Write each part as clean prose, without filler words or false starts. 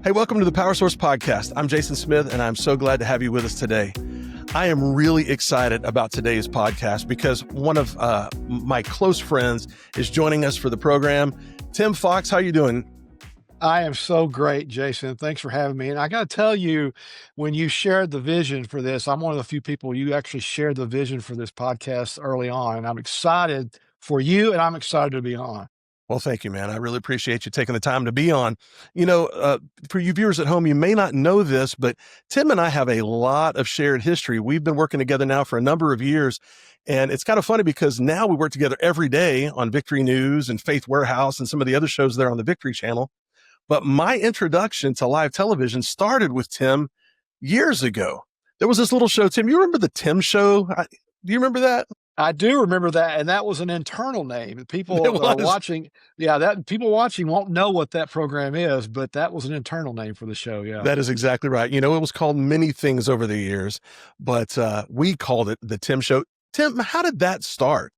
Hey, welcome to the Power Source Podcast. I'm Jason Smith, and I'm so glad to have you with us today. I am really excited about today's podcast because one of my close friends is joining us for the program. Tim Fox, how you doing? I am so great, Jason. Thanks for having me. And I got to tell you, when you shared the vision for this, I'm one of the few people you actually shared the vision for this podcast early on. And I'm excited for you, and I'm excited to be on. Well, thank you, man. I really appreciate you taking the time to be on. For you viewers at home, you may not know this, but Tim and I have a lot of shared history. We've been working together now for a number of years. And it's kind of funny because now we work together every day on Victory News and Faith Warehouse and some of the other shows there on the Victory Channel. But my introduction to live television started with Tim years ago. There was this little show. Tim, you remember the Tim Show? Do you remember that? I do remember that, and that was an internal name. People watching, people watching won't know what that program is, but that was an internal name for the show. Yeah, that is exactly right. You know, it was called many things over the years, but we called it the Tim Show. Tim, how did that start?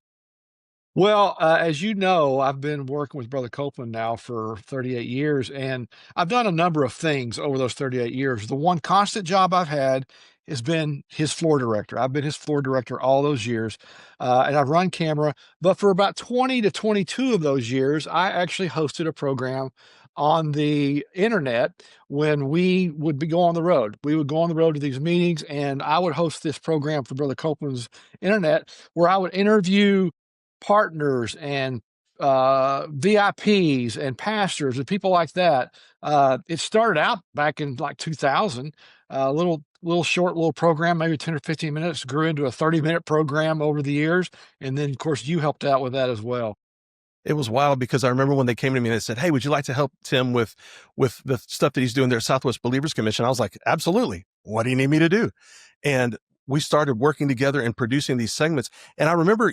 Well, as you know, I've been working with Brother Copeland now for 38 years, and I've done a number of things over those 38 years. The one constant job I've had has been his floor director. I've been his floor director all those years, and I've run camera. But for about 20 to 22 of those years, I actually hosted a program on the internet when we would go on the road. We would go on the road to these meetings, and I would host this program for Brother Copeland's internet where I would interview partners and VIPs and pastors and people like that. It started out back in like 2000, a little short program, maybe 10 or 15 minutes, grew into a 30-minute program over the years. And then, of course, you helped out with that as well. It was wild because I remember when they came to me and they said, "Hey, would you like to help Tim with the stuff that he's doing there at Southwest Believers Commission?" I was like, "Absolutely. What do you need me to do?" And we started working together and producing these segments. And I remember,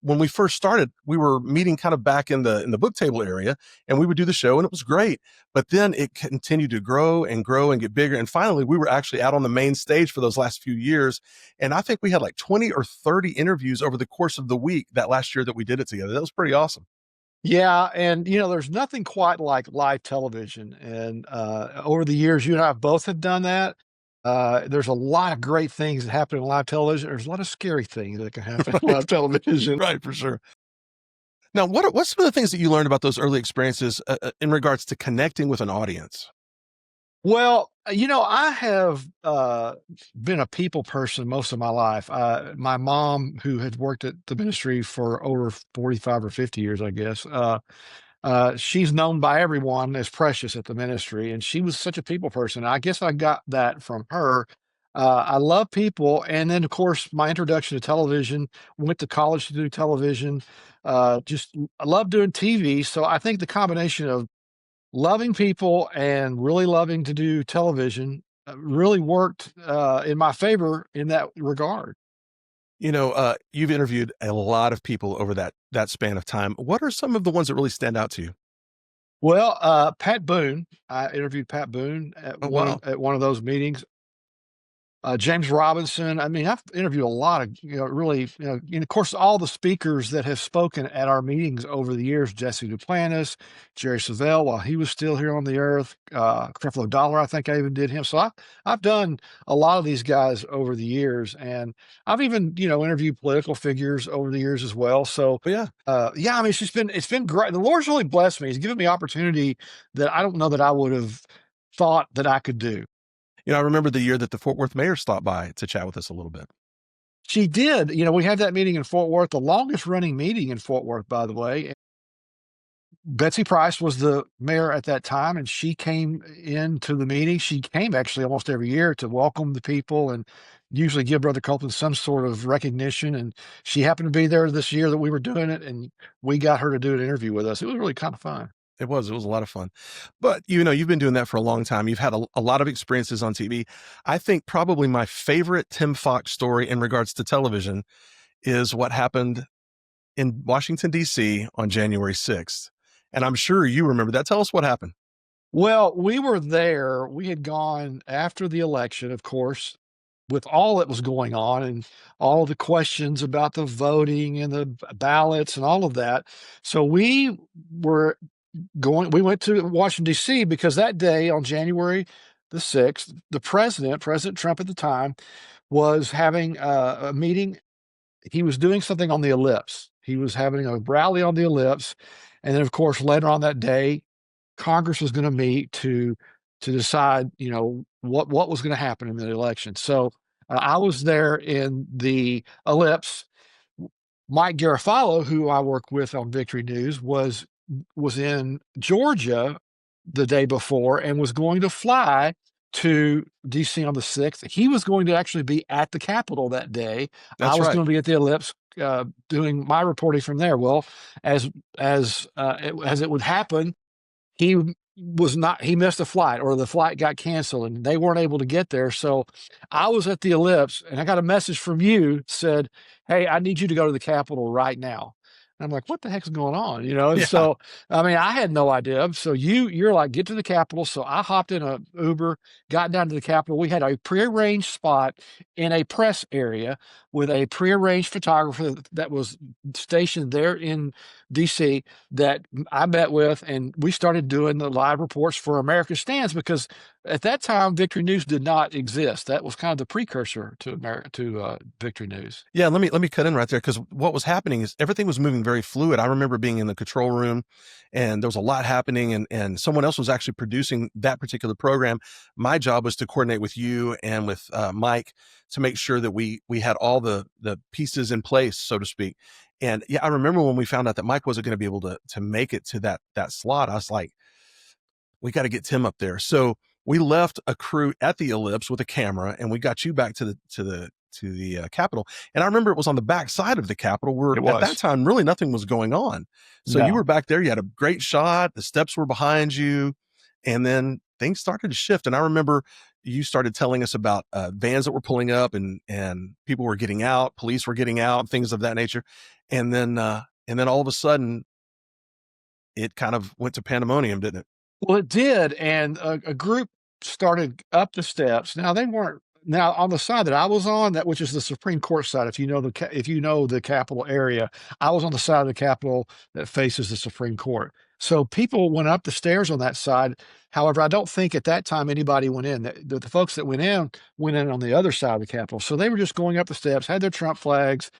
when we first started, we were meeting kind of back in the book table area, and we would do the show, and it was great. But then it continued to grow and get bigger. And finally, we were actually out on the main stage for those last few years. And I think we had like 20 or 30 interviews over the course of the week that last year that we did it together. That was pretty awesome. Yeah, and there's nothing quite like live television. And over the years, you and I both have done that. There's a lot of great things that happen in live television. There's a lot of scary things that can happen in live television. Right, for sure. Now, what's some of the things that you learned about those early experiences in regards to connecting with an audience? Well, I have been a people person most of my life. My mom, who had worked at the ministry for over 45 or 50 years, I guess, she's known by everyone as Precious at the ministry, and she was such a people person. I guess I got that from her. I love people, and then of course my introduction to television. Went to college to do television. I love doing TV. So I think the combination of loving people and really loving to do television really worked in my favor in that regard. You've interviewed a lot of people over that span of time. What are some of the ones that really stand out to you? Well, Pat Boone, I interviewed Pat Boone at Wow. one of those meetings. James Robinson. I mean, I've interviewed a lot of, really, and of course, all the speakers that have spoken at our meetings over the years, Jesse Duplantis, Jerry Savelle, while he was still here on the earth, Creflo Dollar, I think I even did him. So I've done a lot of these guys over the years, and I've even, interviewed political figures over the years as well. So, But yeah. I mean, it's been great. The Lord's really blessed me. He's given me opportunity that I don't know that I would have thought that I could do. I remember the year that the Fort Worth mayor stopped by to chat with us a little bit. She did. We had that meeting in Fort Worth, the longest running meeting in Fort Worth, by the way. Betsy Price was the mayor at that time, and she came into the meeting. She came actually almost every year to welcome the people and usually give Brother Copeland some sort of recognition. And she happened to be there this year that we were doing it, and we got her to do an interview with us. It was really kind of fun. It was a lot of fun. But, you've been doing that for a long time. You've had a lot of experiences on TV. I think probably my favorite Tim Fox story in regards to television is what happened in Washington, D.C. on January 6th. And I'm sure you remember that. Tell us what happened. Well, we were there. We had gone after the election, of course, with all that was going on and all the questions about the voting and the ballots and all of that. So we were we went to Washington, D.C. because that day on January the 6th, President Trump at the time, was having a meeting. He was doing something on the ellipse. He was having a rally on the ellipse. And then, of course, later on that day, Congress was going to meet to decide, what was going to happen in the election. So I was there in the ellipse. Mike Garofalo, who I work with on Victory News, was in Georgia the day before and was going to fly to DC on the 6th. He was going to actually be at the Capitol that day. I That's was right. going to be at the ellipse doing my reporting from there. Well, as it would happen, he he missed a flight, or the flight got canceled and they weren't able to get there. So I was at the ellipse and I got a message from you, said, "Hey, I need you to go to the Capitol right now." And I'm like, what the heck's going on? And Yeah. so, I mean, I had no idea. So you're like, get to the Capitol. So I hopped in a Uber, got down to the Capitol. We had a prearranged spot in a press area with a prearranged photographer that was stationed there in DC that I met with, and we started doing the live reports for America Stands, because at that time Victory News did not exist. That was kind of the precursor to Victory News. Yeah, let me cut in right there, because what was happening is everything was moving very fluid. I remember being in the control room, and there was a lot happening, and someone else was actually producing that particular program. My job was to coordinate with you and with Mike to make sure that we had all the pieces in place, so to speak. And yeah, I remember when we found out that Mike wasn't going to be able to make it to that slot. I was like, we got to get Tim up there. So we left a crew at the ellipse with a camera, and we got you back to the Capitol. And I remember it was on the back side of the Capitol, where It at that was. time really nothing was going on. So you were No. back there. You had a great shot. The steps were behind you, and then things started to shift. And I remember you started telling us about vans that were pulling up, and people were getting out, police were getting out, things of that nature. And then all of a sudden, it kind of went to pandemonium, didn't it? Well, it did, and a group started up the steps. Now they weren't. Now on the side that I was on, that which is the Supreme Court side, if you know the Capitol area, I was on the side of the Capitol that faces the Supreme Court. So people went up the stairs on that side. However, I don't think at that time anybody went in. The folks that went in on the other side of the Capitol. So they were just going up the steps, had their Trump flags.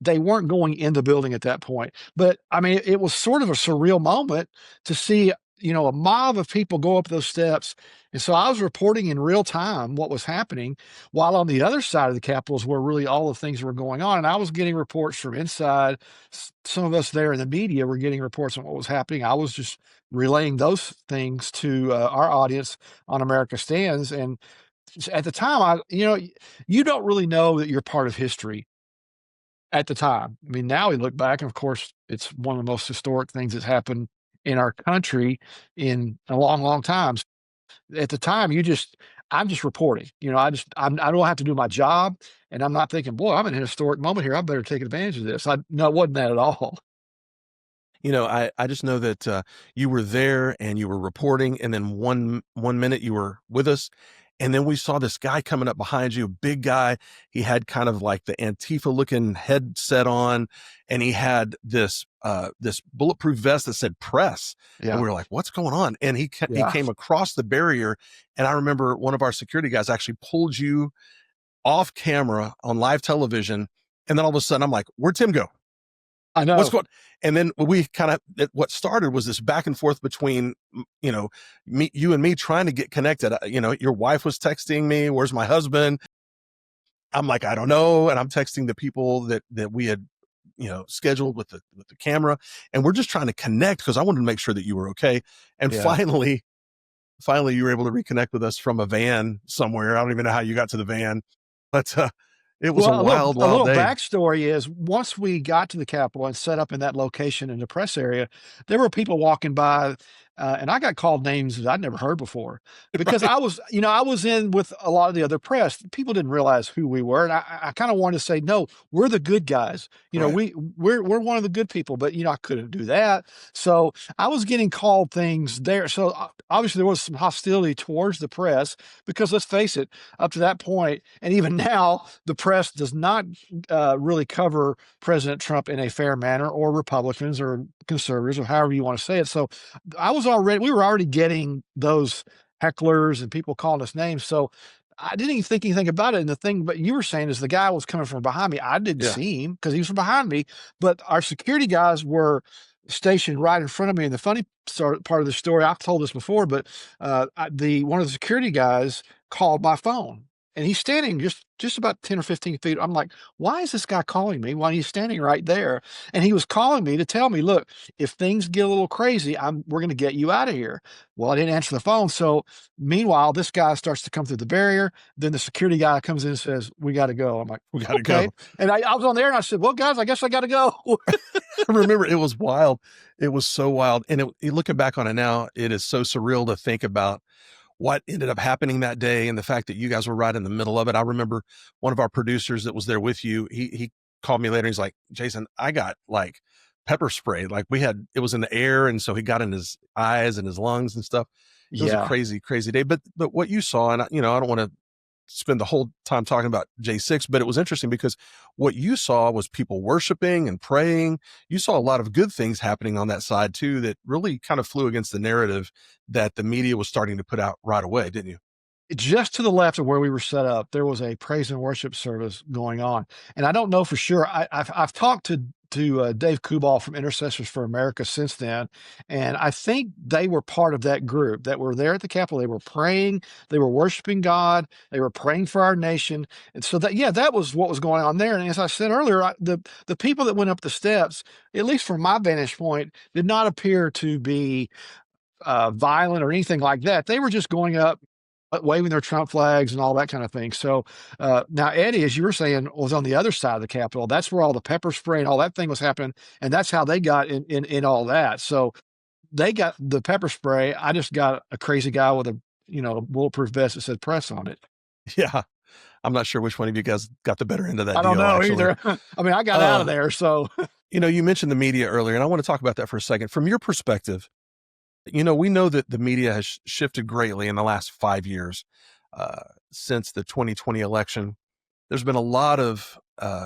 They weren't going in the building at that point. But I mean, it was sort of a surreal moment to see, a mob of people go up those steps. And so I was reporting in real time what was happening, while on the other side of the Capitol is where really all the things were going on. And I was getting reports from inside. Some of us there in the media were getting reports on what was happening. I was just relaying those things to our audience on America Stands. And at the time, you don't really know that you're part of history at the time. I mean, now we look back, and of course, it's one of the most historic things that's happened in our country in a long, long time. At the time, I'm just reporting. I don't have to do my job, and I'm not thinking, boy, I'm in a historic moment here. I better take advantage of this. No, it wasn't that at all. I just know that you were there and you were reporting, and then one minute you were with us, and then we saw this guy coming up behind you, a big guy. He had kind of like the Antifa looking headset on, and he had this bulletproof vest that said press, and Yeah, we were like, what's going on? And he yeah, came across the barrier, and I remember one of our security guys actually pulled you off camera on live television, and then all of a sudden I'm like, where'd Tim go? I What's know. going? And then we kind of, what started was this back and forth between you and me trying to get connected. Your wife was texting me, where's my husband? I'm like, I don't know. And I'm texting the people that we had scheduled with the camera, and we're just trying to connect because I wanted to make sure that you were okay. And Yeah. finally you were able to reconnect with us from a van somewhere. I don't even know how you got to the van, but it was a Well, wild, a wild little day. backstory is, once we got to the Capitol and set up in that location in the press area, there were people walking by. and I got called names that I'd never heard before because Right. I was in with a lot of the other press. People didn't realize who we were, and I kind of wanted to say, no, we're the good guys. Right. We're one of the good people, but I couldn't do that. So I was getting called things there. So obviously there was some hostility towards the press because let's face it, up to that point, and even now, the press does not really cover President Trump in a fair manner, or Republicans or conservatives, or however you want to say it. So we were already getting those hecklers and people calling us names. So I didn't even think anything about it. And the thing, but you were saying is the guy was coming from behind me. I didn't Yeah. see him because he was from behind me, but our security guys were stationed right in front of me. And the funny part of the story, I've told this before, but one of the security guys called my phone. And he's standing just about 10 or 15 feet. I'm like, why is this guy calling me while he's standing right there? And he was calling me to tell me, look, if things get a little crazy, we're going to get you out of here. Well, I didn't answer the phone. So meanwhile, this guy starts to come through the barrier. Then the security guy comes in and says, we got to go. I'm like, We got to okay. go. And I was on there and I said, well, guys, I guess I got to go. I remember it was wild. It was so wild. And looking back on it now, it is so surreal to think about what ended up happening that day and the fact that you guys were right in the middle of it. I remember one of our producers that was there with you. He called me later. And he's like, Jason, I got like pepper spray. Like it was in the air. And so he got in his eyes and his lungs and stuff. It was a Yeah. crazy, crazy day. But what you saw, and I don't want to spend the whole time talking about J6, but it was interesting because what you saw was people worshiping and praying. You saw a lot of good things happening on that side too, that really kind of flew against the narrative that the media was starting to put out right away, didn't you? Just to the left of where we were set up, there was a praise and worship service going on, and I don't know for sure. I've talked to Dave Kubal from Intercessors for America since then, and I think they were part of that group that were there at the Capitol. They were praying, they were worshiping God, they were praying for our nation, and so that was what was going on there. And as I said earlier, the people that went up the steps, at least from my vantage point, did not appear to be violent or anything like that. They were just going up, waving their Trump flags and all that kind of thing. So now Eddie, as you were saying, was on the other side of the Capitol. That's where all the pepper spray and all that thing was happening, and that's how they got in all that. So they got the pepper spray. I just got a crazy guy with a bulletproof vest that said press on it. Yeah. I'm not sure which one of you guys got the better end of that I don't deal, know actually. either. I mean, I got out of there. So You mentioned the media earlier, and I want to talk about that for a second. From your perspective, we know that the media has shifted greatly in the last 5 years since the 2020 election. There's been a lot of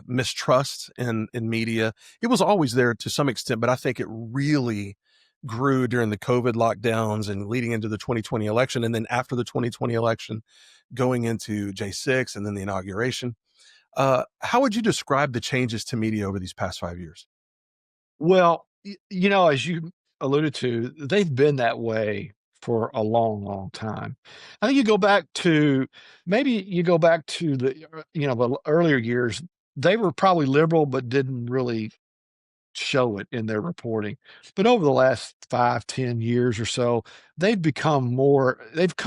mistrust in media. It was always there to some extent, but I think it really grew during the COVID lockdowns and leading into the 2020 election. And then after the 2020 election, going into J6 and then the inauguration. How would you describe the changes to media over these past 5 years? well, as you alluded to, they've been that way for a long, long time. I think you go back to the earlier years. They were probably liberal, but didn't really show it in their reporting. But over the last 5, 10 years or so, they've come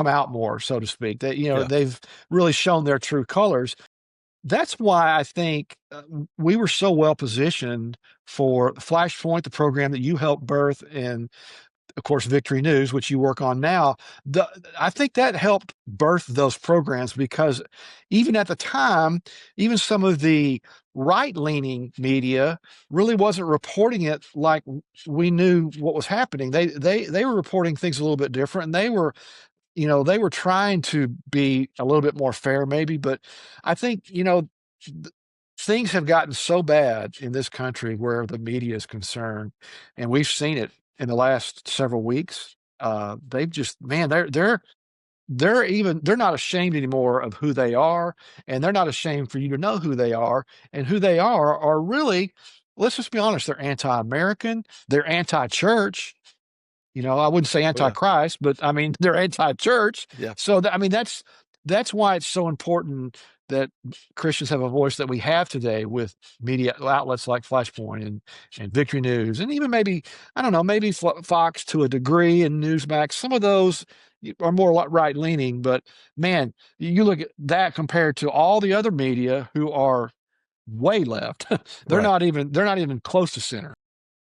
out more, so to speak. Yeah. They've really shown their true colors. That's why I think, we were so well positioned for Flashpoint, the program that you helped birth, and, of course, Victory News, which you work on now. I think that helped birth those programs because even at the time, even some of the right-leaning media really wasn't reporting it like we knew what was happening. They were reporting things a little bit different, and they were trying to be a little bit more fair maybe, but I think, th things have gotten so bad in this country where the media is concerned, and we've seen it in the last several weeks. They've just man, they're not ashamed anymore of who they are, and they're not ashamed for you to know who they are, and who they are really, let's just be honest, they're anti-American, they're anti-church. I wouldn't say Oh, yeah. antichrist, but I mean, they're anti-church. Yeah. So I mean, that's why it's so important that Christians have a voice that we have today with media outlets like Flashpoint and Victory News, and even maybe, I don't know, maybe Fox to a degree, and Newsmax. Some of those are more right leaning, but man, you look at that compared to all the other media who are way left. Right. They're not even close to center.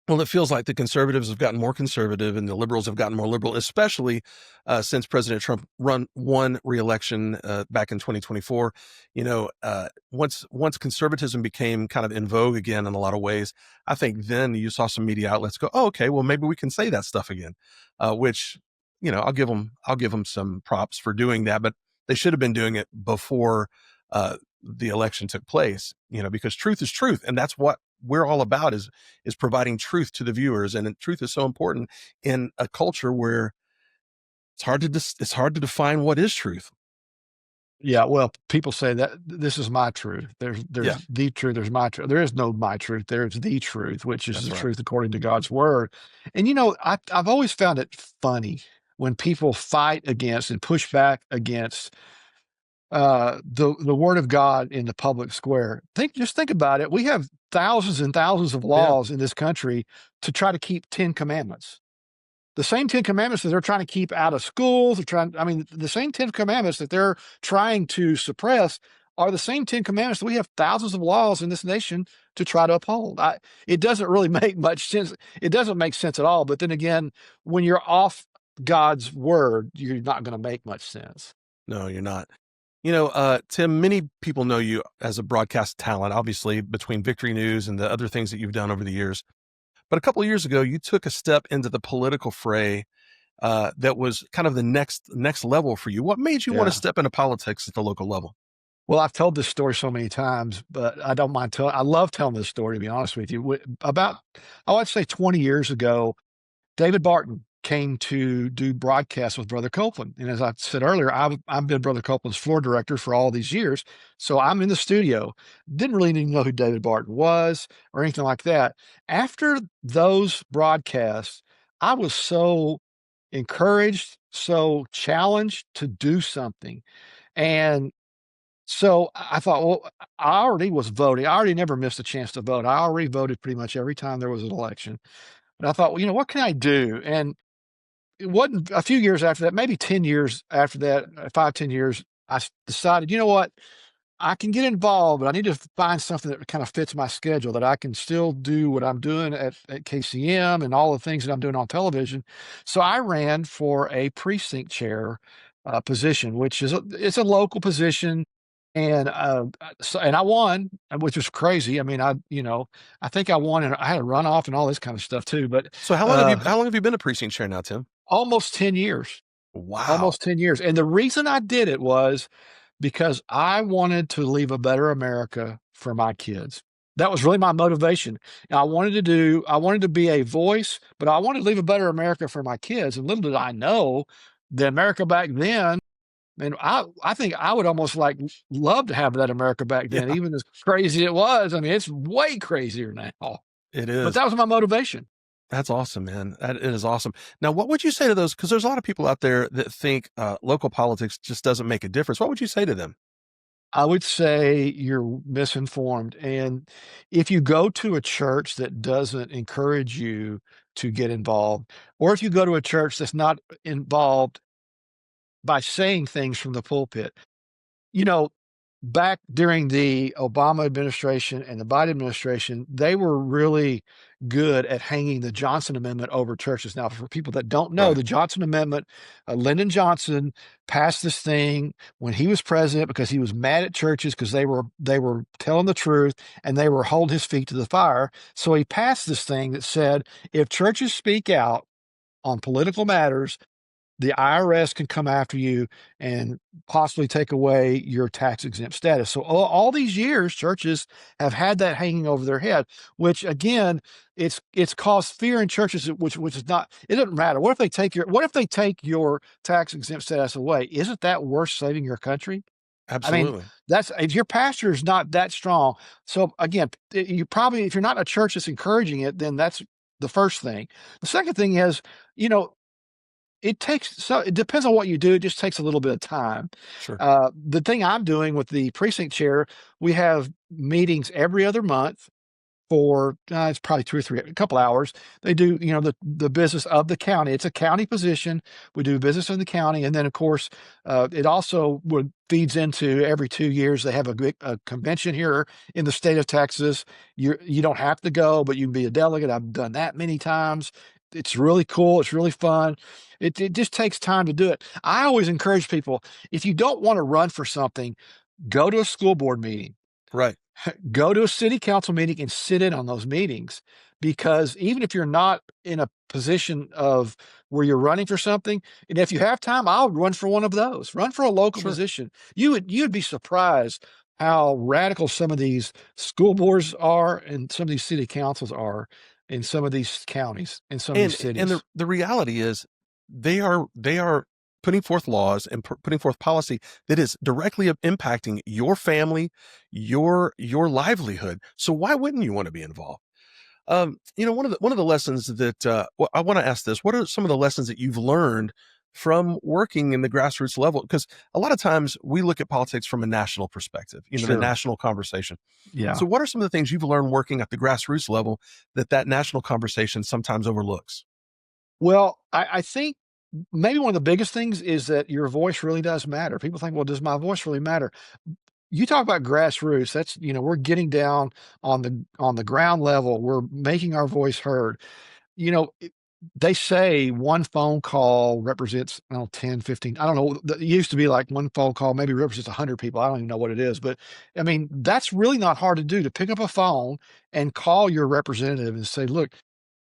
Well, it feels like the conservatives have gotten more conservative and the liberals have gotten more liberal, especially since President Trump won re-election back in 2024. Once conservatism became kind of in vogue again in a lot of ways, I think then you saw some media outlets go, "Oh, okay, well maybe we can say that stuff again," which I'll give them some props for doing that, but they should have been doing it before the election took place. Because truth is truth, and that's what we're all about is providing truth to the viewers, and truth is so important in a culture where it's hard to define what is truth. Yeah, well, people say that this is my truth. Yeah, There's the truth, there's my truth. There is no my truth. There's the truth, which is that's the right. truth according to God's word. And I've always found it funny when people fight against and push back against the word of God in the public square. Just think about it. We have thousands and thousands of Yeah, laws in this country to try to keep 10 commandments. The same 10 commandments that they're trying to keep out of schools, the same 10 commandments that they're trying to suppress are the same 10 commandments that we have thousands of laws in this nation to try to uphold. It doesn't really make much sense. It doesn't make sense at all. But then again, when you're off God's word, you're not going to make much sense. no, you're not. Tim, many people know you as a broadcast talent, obviously between Victory News and the other things that you've done over the years. But a couple of years ago, you took a step into the political fray that was kind of the next level for you. What made you want to Yeah. step into politics at the local level? Well, I've told this story so many times, but I don't mind telling. I love telling this story, to be honest with you. About, I'd say 20 years ago, David Barton came to do broadcasts with Brother Copeland. And as I said earlier, I've been Brother Copeland's floor director for all these years. So I'm in the studio. Didn't really even know who David Barton was or anything like that. After those broadcasts, I was so encouraged, so challenged to do something. And so I thought, well, I already was voting. I already never missed a chance to vote. I already voted pretty much every time there was an election. But I thought, well, what can I do? And it wasn't a few years after that, maybe 10 years after that, 5, 10 years, decided, you know what? I can get involved, but I need to find something that kind of fits my schedule that I can still do what I'm doing at KCM and all the things that I'm doing on television. So I ran for a precinct chair position, which it's a local position. And and I won, which was crazy. I mean, I think I won, and I had a runoff and all this kind of stuff too. But So how long have you uh, how long have you been a precinct chair now, Tim? almost 10 years, Wow. almost 10 years. And the reason I did it was because I wanted to leave a better America for my kids. That was really my motivation. I wanted to be a voice, but I wanted to leave a better America for my kids. And little did I know the America back then. And I think I would almost like love to have that America back then, Yeah, even as crazy it was. I mean, it's way crazier now. it But is. that was my motivation. That's awesome, man. That it is awesome. Now, what would you say to those? Because there's a lot of people out there that think local politics just doesn't make a difference. What would you say to them? I would say you're misinformed. And if you go to a church that doesn't encourage you to get involved, or if you go to a church that's not involved by saying things from the pulpit, you know, back during the Obama administration and the Biden administration, they were really good at hanging the Johnson Amendment over churches. Now, for people that don't know, Right. the Johnson Amendment, Lyndon Johnson passed this thing when he was president because he was mad at churches because they were telling the truth and they were holding his feet to the fire. So he passed this thing that said if churches speak out on political matters, the IRS can come after you and possibly take away your tax exempt status. So all these years, churches have had that hanging over their head, which again, it's caused fear in churches, which is not. It doesn't matter. What if they take your tax exempt status away? Isn't that worth saving your country? I mean, Absolutely. that's if your pastor is not that strong. So again, you probably if you're not a church that's encouraging it, then that's the first thing. The second thing is, you know, it depends on what you do, it just takes a little bit of time. Sure. The thing I'm doing with the precinct chair, we have meetings every other month, for it's probably a couple hours. They do, the business of the county. It's a county position. We do business in the county, and then of course, it also feeds into every 2 years. They have a convention here in the state of Texas. You don't have to go, but you can be a delegate. I've done that many times. It's really cool. It's really fun. It just takes time to do it. I always encourage people, if you don't want to run for something, go to a school board meeting, Right. go to a city council meeting and sit in on those meetings, because even if you're not in a position of where you're running for something, and if you have time, I'll run for one of those. Run for a local Sure. position. You'd be surprised how radical some of these school boards are and some of these city councils are in some of these counties, in some of these And cities. the reality is they are putting forth laws and putting forth policy that is directly impacting your family, your livelihood. So why wouldn't you want to be involved? One of the lessons that well, I want to ask this: what are some of the lessons that you've learned from working in the grassroots level? Because a lot of times we look at politics from a national perspective, the Sure. national conversation. Yeah. So, what are some of the things you've learned working at the grassroots level that national conversation sometimes overlooks? Well, I think maybe one of the biggest things is that your voice really does matter. People think, well, does my voice really matter? You talk about grassroots. That's, we're getting down on the ground level. We're making our voice heard. You know, it- they say one phone call represents, I don't know, 10, 15. I don't know. It used to be like one phone call maybe represents 100 people. I don't even know what it is. But I mean, that's really not hard to do, to pick up a phone and call your representative and say, look,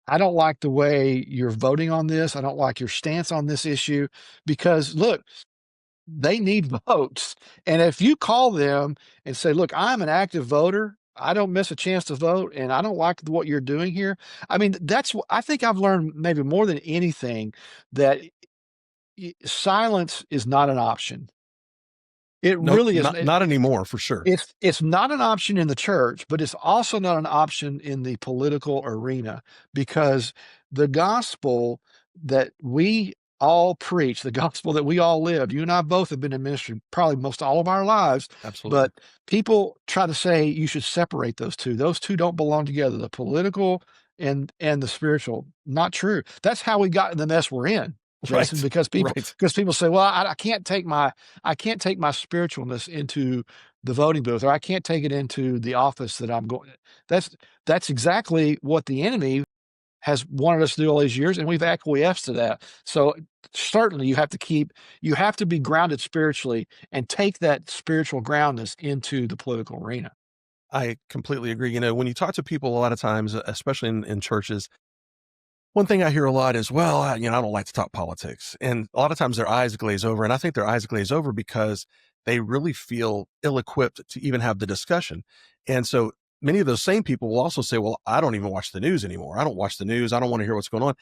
I don't like the way you're voting on this. I don't like your stance on this issue, because look, they need votes. And if you call them and say, look, I'm an active voter, I don't miss a chance to vote, and I don't like what you're doing here. I mean, I think I've learned maybe more than anything that silence is not an option. It Nope, really isn't. not anymore for sure. It's not an option in the church, but it's also not an option in the political arena, because the gospel that we all preach, the gospel that we all live, you and I both have been in ministry probably most all of our lives, Absolutely. but people try to say you should separate those two. Those two don't belong together, the political and the spiritual. Not true. That's how we got in the mess we're in, Jason, Right. because people Right. because people say, well, I can't take my spiritualness into the voting booth, or I can't take it into the office that I'm going. That's that's exactly what the enemy has wanted us to do all these years, and we've acquiesced to that. So certainly you have to be grounded spiritually and take that spiritual groundness into the political arena. I completely agree. When you talk to people a lot of times, especially in churches, one thing I hear a lot is, well, I don't like to talk politics. And a lot of times their eyes glaze over. And I think their eyes glaze over because they really feel ill equipped to even have the discussion. And so many of those same people will also say, well, I don't even watch the news anymore. I don't watch the news. I don't want to hear what's going on.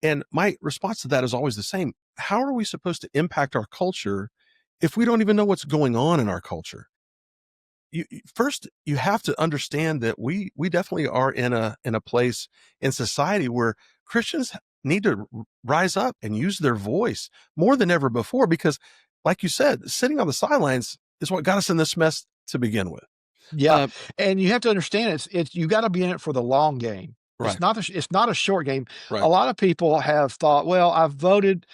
And my response to that is always the same. How are we supposed to impact our culture if we don't even know what's going on in our culture? First, you have to understand that we definitely are in a place in society where Christians need to rise up and use their voice more than ever before, because like you said, sitting on the sidelines is what got us in this mess to begin with. Yeah, uh, and you have to understand, it's you gotta be in it for the long game. right. It's not a short game. A Right. lot of people have thought, "Well, I voted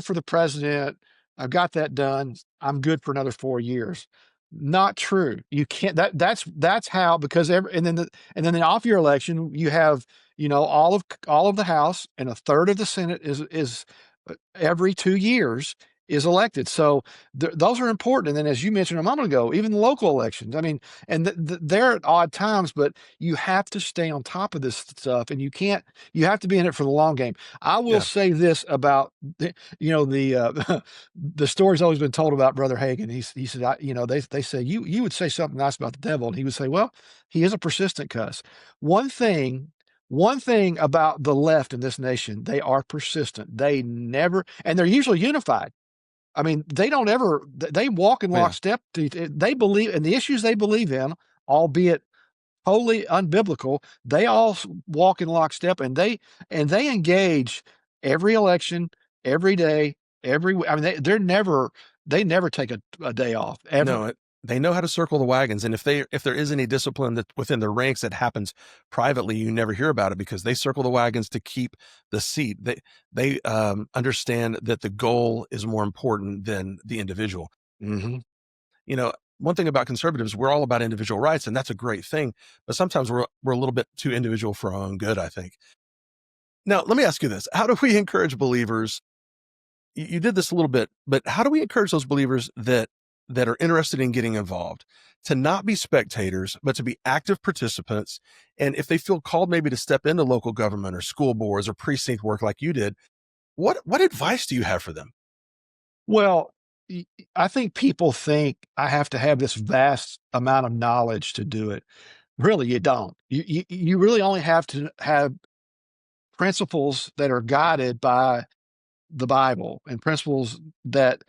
for the president. I've got that done. I'm good for another 4 years." Not true. You can't that's how, because every and then the off year election, you have, all of the House and a third of the Senate every 2 years is elected. So those are important. And then, as you mentioned a moment ago, even the local elections. I mean, and they're at odd times, but you have to stay on top of this stuff, and you can't. You have to be in it for the long game. I will Yeah. say this about the the story's always been told about Brother Hagan. He said, they say you would say something nice about the devil, and he would say, well, he is a persistent cuss. One thing one thing about the left in this nation, they are persistent. They never, and they're usually unified. I mean, they don't ever, they walk in Oh, yeah. lockstep. They believe in the issues they believe in, albeit wholly unbiblical. They all walk in lockstep, and they engage every election, every day, I mean, they never take a day off ever. No, they know how to circle the wagons. And if there is any discipline that within their ranks that happens privately, you never hear about it because they circle the wagons to keep the seat. They understand that the goal is more important than the individual. Hmm. You know, one thing about conservatives, we're all about individual rights, and that's a great thing. But sometimes we're a little bit too individual for our own good, I think. Now, let me ask you this: how do we encourage believers? You did this a little bit, but how do we encourage those believers that are interested in getting involved to not be spectators, but to be active participants? And if they feel called maybe to step into local government or school boards or precinct work like you did, what advice do you have for them? Well, I think people think I have to have this vast amount of knowledge to do it. Really, you don't. You really only have to have principles that are guided by the Bible and principles that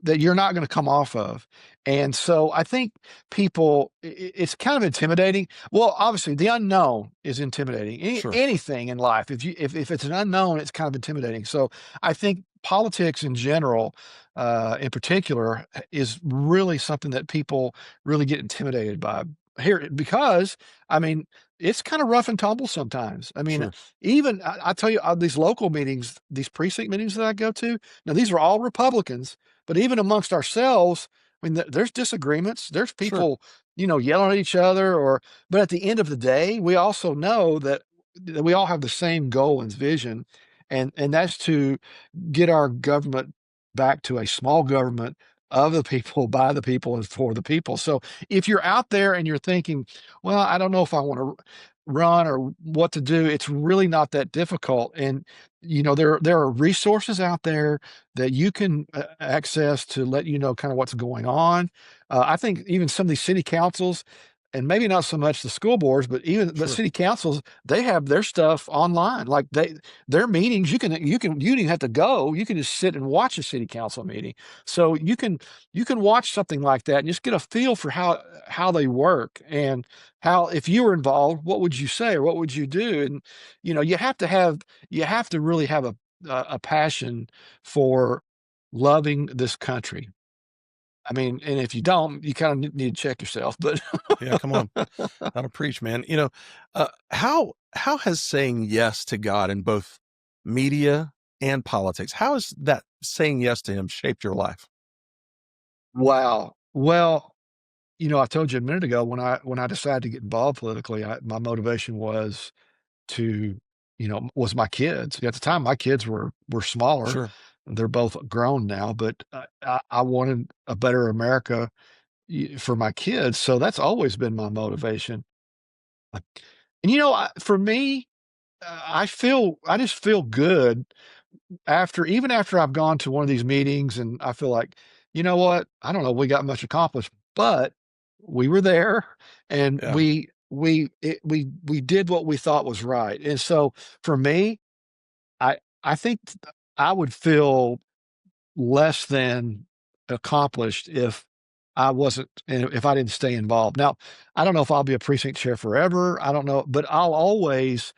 you're not going to come off of. And so I think people, it's kind of intimidating. Well, obviously, the unknown is intimidating. Sure, Anything in life, if it's an unknown, it's kind of intimidating. So I think politics in general, in particular, is really something that people really get intimidated by here because I mean it's kind of rough and tumble sometimes. I mean, sure, even I tell you, these local meetings, these precinct meetings that I go to, now these are all Republicans, but even amongst ourselves, I mean, there's disagreements. There's sure, people, yelling at each other, but at the end of the day, we also know that we all have the same goal and vision, and that's to get our government back to a small government of the people, by the people, and for the people. So if you're out there and you're thinking, well, I don't know if I want to run or what to do, it's really not that difficult. And there are resources out there that you can access to let you know kind of what's going on. I think even some of these city councils, and maybe not so much the school boards, but sure. city councils, they have their stuff online. Like their meetings, you don't even have to go. You can just sit and watch a city council meeting. So you can watch something like that and just get a feel for how they work and how, if you were involved, what would you say or what would you do? And you have to really have a passion for loving this country. I mean, and if you don't, you kind of need to check yourself. But Yeah, come on. That'll preach, man. How has saying yes to God in both media and politics, how has that saying yes to him shaped your life? wow. Well, I told you a minute ago when I decided to get involved politically, my motivation was my kids. At the time, my kids were smaller. Sure. They're both grown now, but I wanted a better America for my kids. So that's always been my motivation. And for me, I just feel good even after I've gone to one of these meetings and I feel like, you know what? I don't know, we got much accomplished, but we were there and Yeah. we did what we thought was right. And so for me, I think I would feel less than accomplished if I didn't stay involved. Now, I don't know if I'll be a precinct chair forever. I don't know, but I'll always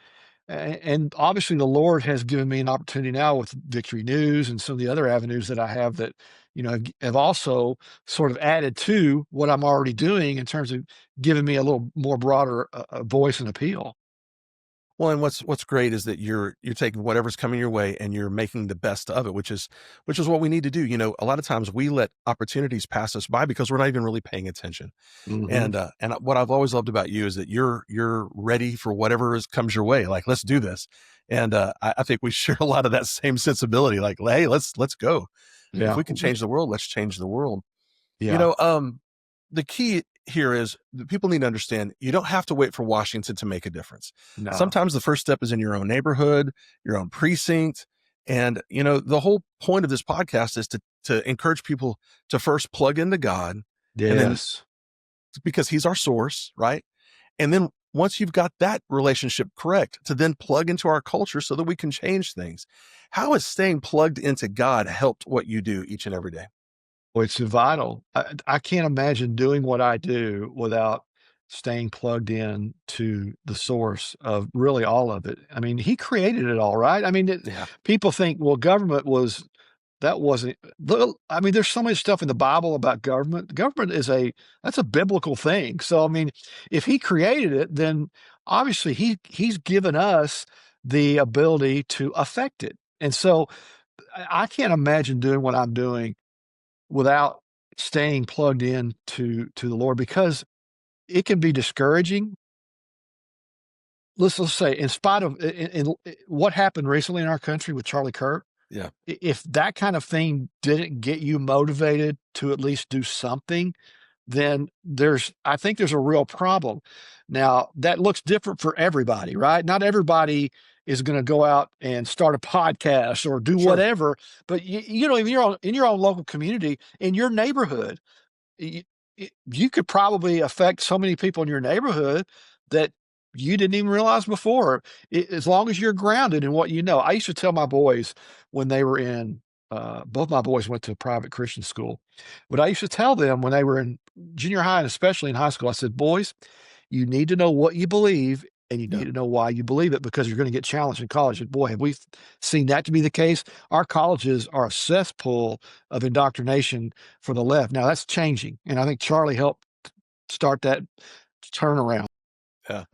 and obviously, the Lord has given me an opportunity now with Victory News and some of the other avenues that I have that, have also sort of added to what I'm already doing in terms of giving me a little more broader voice and appeal. Well, and what's great is that you're taking whatever's coming your way and you're making the best of it, which is what we need to do. A lot of times we let opportunities pass us by because we're not even really paying attention. Hmm. And what I've always loved about you is that you're ready for whatever comes your way. Like, let's do this. And I think we share a lot of that same sensibility. Like, hey, let's go. If Yeah. we can change the world, let's change the world. You Yeah. know, the key here is that people need to understand you don't have to wait for Washington to make a difference. No. Sometimes the first step is in your own neighborhood, your own precinct. And, the whole point of this podcast is to encourage people to first plug into God, and then Yes. because he's our source, right? And then once you've got that relationship correct, to then plug into our culture so that we can change things. How has staying plugged into God helped what you do each and every day? Well, it's vital. I can't imagine doing what I do without staying plugged in to the source of really all of it. I mean, he created it all, right? I mean, Yeah. people think, well, government was that wasn't. I mean, there's so much stuff in the Bible about government. Government is that's a biblical thing. So I mean, if he created it, then obviously he's given us the ability to affect it. And so I can't imagine doing what I'm doing without staying plugged in to the Lord, because it can be discouraging. Let's say, in spite of what happened recently in our country with Charlie Kirk, Yeah, if that kind of thing didn't get you motivated to at least do something, then I think there's a real problem. Now, that looks different for everybody, right? Not everybody is going to go out and start a podcast or do sure, whatever, but in your own local community, in your neighborhood, you, you could probably affect so many people in your neighborhood that you didn't even realize before, as long as you're grounded in what you know. I used to tell my boys when they were both my boys went to a private Christian school, but I used to tell them when they were in junior high and especially in high school, I said, boys, you need to know what you believe, and you yeah, need to know why you believe it, because you're going to get challenged in college. And boy, have we seen that to be the case. Our colleges are a cesspool of indoctrination for the left. Now that's changing, and I think Charlie helped start that turnaround. yeah.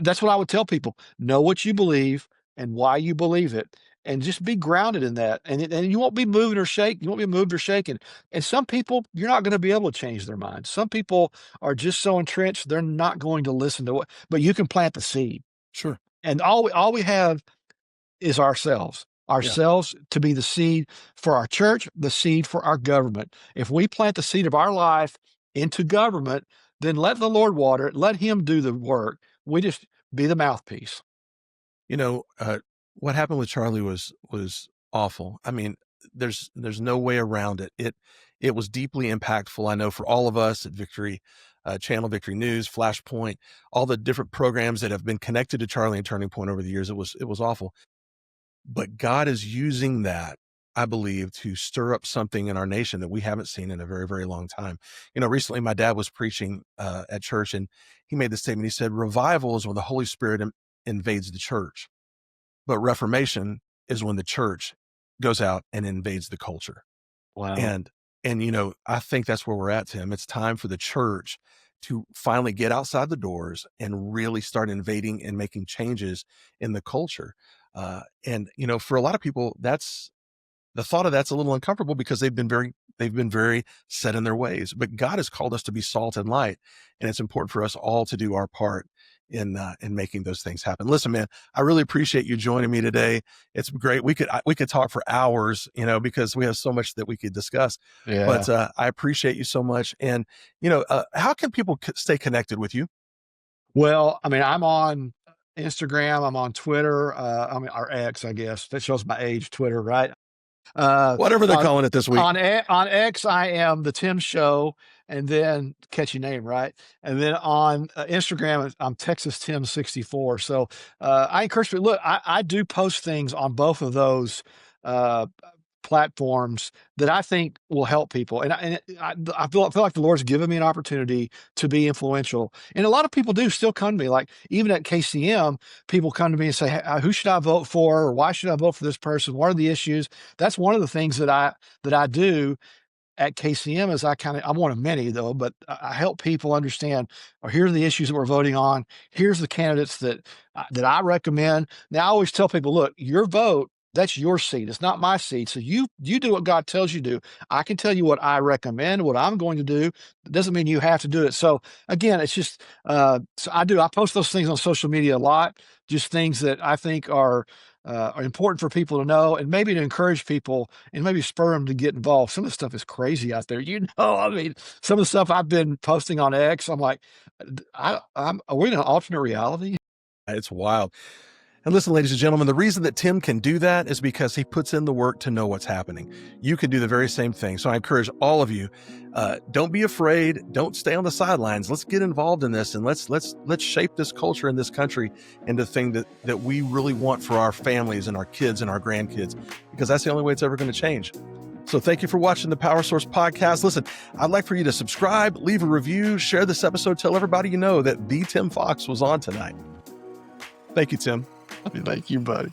That's what I would tell people: know what you believe and why you believe it, and just be grounded in that. And you won't be moved or shaken. You won't be moved or shaken. And some people, you're not going to be able to change their minds. Some people are just so entrenched they're not going to listen to what. But you can plant the seed, Sure. and all we have is ourselves. Yeah. Ourselves to be the seed for our church, the seed for our government. If we plant the seed of our life into government, then let the Lord water it, let him do the work. We just be the mouthpiece. You know, what happened with Charlie was awful. I mean, there's no way around it. It was deeply impactful. I know for all of us at Victory Channel, Victory News, Flashpoint, all the different programs that have been connected to Charlie and Turning Point over the years. It was awful. But God is using that, I believe, to stir up something in our nation that we haven't seen in a very, very long time. You know, recently my dad was preaching at church, and he made the statement. He said, revival is when the Holy Spirit invades the church, but reformation is when the church goes out and invades the culture. Wow. And you know, I think that's where we're at, Tim. It's time for the church to finally get outside the doors and really start invading and making changes in the culture. And you know, for a lot of people, that's the thought of that's a little uncomfortable because they've been very set in their ways. But God has called us to be salt and light, and it's important for us all to do our part in making those things happen. Listen, man, I really appreciate you joining me today. It's great. We could talk for hours, you know, because we have so much that we could discuss. Yeah. But I appreciate you so much. And you know, how can people stay connected with you? Well, I mean, I'm on Instagram, I'm on Twitter, or X, I guess. That shows my age, Twitter, right? Uh, Whatever they're on calling it this week. on X, I am the Tim Show, and then catchy name, right? And then on Instagram, I'm Texas Tim 64. So I encourage people. Look, I do post things on both of those uh, platforms that I think will help people, and I feel like the Lord's given me an opportunity to be influential. And a lot of people do still come to me, like even at KCM, people come to me and say, hey, "Who should I vote for? Or why should I vote for this person? What are the issues?" That's one of the things that I do at KCM. Is I'm one of many though, but I help people understand, or here are the issues that we're voting on. Here's the candidates that I recommend. Now I always tell people, look, your vote, that's your seat. It's not my seat. So you do what God tells you to do. I can tell you what I recommend, what I'm going to do. It doesn't mean you have to do it. So again, it's just so I post those things on social media a lot, just things that I think are important for people to know, and maybe to encourage people and maybe spur them to get involved. Some of the stuff is crazy out there. I mean, some of the stuff I've been posting on X, I'm like, are we in an alternate reality? It's wild. And listen, ladies and gentlemen, the reason that Tim can do that is because he puts in the work to know what's happening. You can do the very same thing. So I encourage all of you, don't be afraid. Don't stay on the sidelines. Let's get involved in this, and let's shape this culture in this country into the thing that we really want for our families and our kids and our grandkids, because that's the only way it's ever going to change. So thank you for watching the Power Source podcast. Listen, I'd like for you to subscribe, leave a review, share this episode, tell everybody you know that the Tim Fox was on tonight. Thank you, Tim. Thank you, buddy.